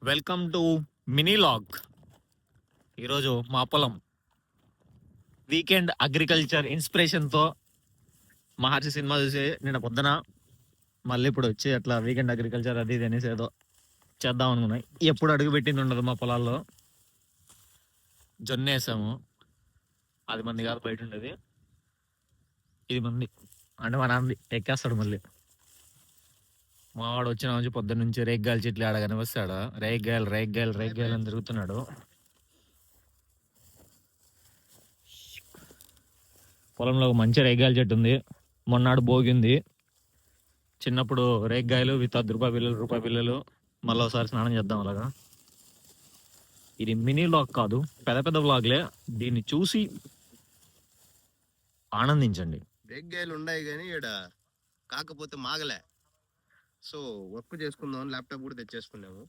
Welcome to mini log. ఈరోజు మా పొలం వీకెండ్ అగ్రికల్చర్ ఇన్స్పిరేషన్తో మహర్షి సినిమా చూసి నిన్న పొద్దున మళ్ళీ ఇప్పుడు వచ్చి అట్లా వీకెండ్ అగ్రికల్చర్ అది ఇది అనేసి ఏదో చేద్దాం అనుకున్నాయి. ఎప్పుడు అడుగు పెట్టింది ఉండదు మా పొలాల్లో. జొన్న వేసాము, అది మంది కాదు, బయట ఉండేది. ఇది మంది అంటే మా నాన్నది, ఎక్కేస్తాడు మళ్ళీ. మావాడు వచ్చిన నుంచి పొద్దున్న నుంచి రేగ్గాయలు చెట్లు ఆడగానే వస్తాడు. రేగ్గాయలు అని తిరుగుతున్నాడు. పొలంలో ఒక మంచి రేగ్గాయల చెట్టు ఉంది. మొన్నాడు భోగింది. చిన్నప్పుడు రేగ్గాయలు విత్ రూపాయి బిల్లలు మళ్ళీ ఒకసారి స్నానం చేద్దాం అలాగా. ఇది మినీ వ్లాగ్ కాదు, పెద్ద పెద్ద వ్లాగ్లే. దీన్ని చూసి ఆనందించండి. రేగ్గాయలు ఉన్నాయి కానీ ఇక్కడ కాకపోతే మాగలే. సో వర్క్ చేసుకుందాం, ల్యాప్టాప్ కూడా తెచ్చేసుకున్నాము.